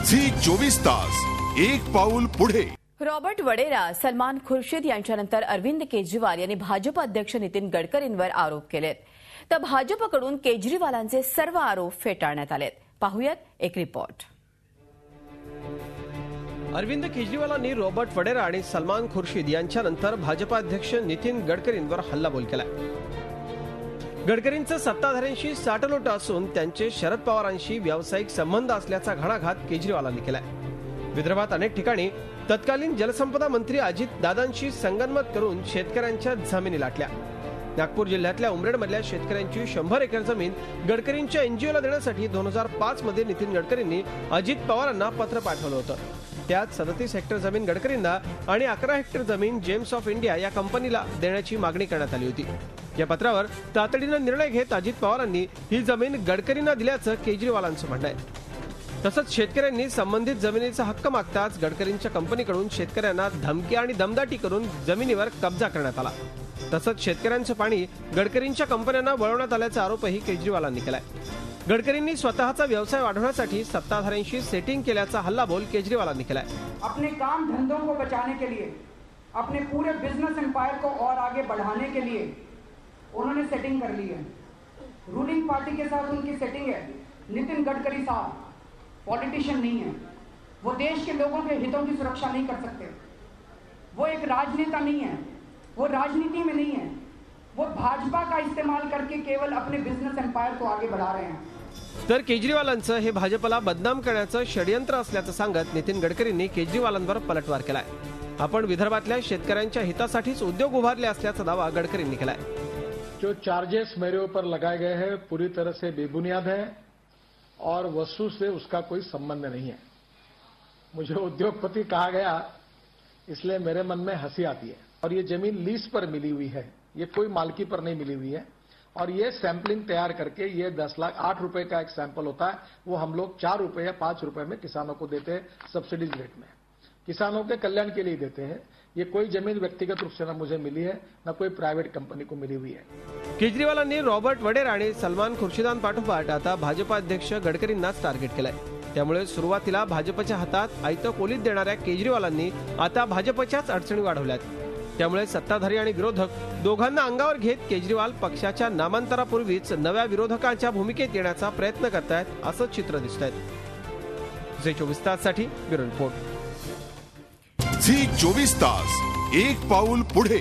Zee 24 तास एक पाऊल पुढे। रॉबर्ट वडेरा, सलमान खुर्शीद यांच्यानंतर अरविंद केजरीवाल यांनी भाजप अध्यक्ष नितीन गडकरींवर आरोप केलेत। तर भाजपकडून केजरीवालांचे सर्व आरोप फेटाळण्यात आलेत। पाहूयात एक रिपोर्ट। अरविंद केजरीवालांनी रॉबर्ट वडेरा आणि सलमान खुर्शीद यांच्यानंतर भाजप अध्यक्ष नितीन गडकरींवर हल्लाबोल केलाय। गडकरींचं सत्ताधाऱ्यांशी साटलोट असून त्यांचे शरद पवारांशी व्यावसायिक संबंध असल्याचा घणाघात केजरीवालांनी केलाय। विदर्भात अनेक ठिकाणी तत्कालीन जलसंपदा मंत्री अजित दादांशी संगनमत करून शेतकऱ्यांच्या जमिनी लाटल्या। नागपूर जिल्ह्यातल्या उमरेडमधल्या शेतकऱ्यांची 100 एकर जमीन गडकरींच्या एनजीओला देण्यासाठी 2005 मध्ये नितीन गडकरींनी अजित पवारांना पत्र पाठवलं होतं। त्यात 37 हेक्टर जमीन गडकरींना आणि 11 हेक्टर जमीन जेम्स ऑफ इंडिया या कंपनीला देण्याची मागणी करण्यात आली होती। या पत्रावर तातडीने निर्णय घेत अजित पवारांनी ही जमीन गडकरींना दिल्याचं केजरीवालांचं म्हणणं आहे। तसंच शेतकऱ्यांनी संबंधित जमिनीचा हक्क मागताच गडकरींच्या कंपनीकडून शेतकऱ्यांना धमकी आणि दमदाटी करून जमिनीवर कब्जा करण्यात आला। तसंच शेतकऱ्यांचं पाणी गडकरींच्या कंपन्यांना वळवण्यात आल्याचा आरोपही केजरीवालांनी केलाय। गडकरींनी स्वतःचा व्यवसाय वाढवण्यासाठी सत्ताधाऱ्यांशी सेटिंग केल्याचा हल्लाबोल केजरीवालांनी केलाय। अपने काम धंधों को बचाने के लिए, अपने पूरे बिजनेस एम्पायर को और आगे बढ़ाने के लिए उन्होंने सेटिंग कर ली है। रूलिंग पार्टी के साथ उनकी सेटिंग है। नितिन गडकरी साहब पॉलिटिशियन नहीं है, वो देश के लोगों के हितों की सुरक्षा नहीं कर सकते। वो एक राजनेता नहीं है, वो राजनीति में नहीं है, वो भाजपा का इस्तेमाल करके केवल अपने बिजनेस एम्पायर को आगे बढ़ा रहे हैं। तर केजरीवालांचं हे भाजपला बदनाम करण्याचं षडयंत्र असल्याचं सांगत नितीन गडकरींनी केजरीवालांवर पलटवार केलाय। आपण विदर्भातल्या शेतकऱ्यांच्या हितासाठीच उद्योग उभारले असल्याचा दावा गडकरींनी केलाय। जो चार्जेस मेरे ऊपर लगाए गए हैं पूरी तरह से बेबुनियाद है और वस्तु से उसका कोई संबंध नहीं है। मुझे उद्योगपति कहा गया इसलिए मेरे मन में हंसी आती है। और ये जमीन लीज पर मिली हुई है, ये कोई मालकी पर नहीं मिली हुई है। और ये सैंपलिंग तैयार करके ये 10 लाख 8 रुपए का एक सैंपल होता है, वो हम लोग 4 रुपए या 5 रुपए में किसानों को देते हैं सब्सिडीज रेट में। किसानों के कल्याण के लिए देते हैं। ये कोई जमीन व्यक्तिगत रूप से न मुझे मिली है न कोई प्राइवेट कंपनी को मिली हुई है। केजरीवालांनी रॉबर्ट वडेरा आणि सलमान खुर्शीदांपाठोपाठ आता भाजप अध्यक्ष गडकरींनाच टार्गेट केलंय। त्यामुळे सुरुवातीला भाजपच्या हातात आयतं कोलीत देणाऱ्या केजरीवालांनी आता भाजपच्याच अडचणी वाढवल्यात। त्यामुळे सत्ताधारी आणि विरोधक दोघांना अंगावर घेत केजरीवाल पक्षाच्या नामांतरापूर्वीच नव्या विरोधकांच्या भूमिकेत येण्याचा प्रयत्न करतायत असं चित्र दिसतंय। झी 24 ताससाठी ब्युरो रिपोर्ट। झी 24 तास एक पाऊल पुढे।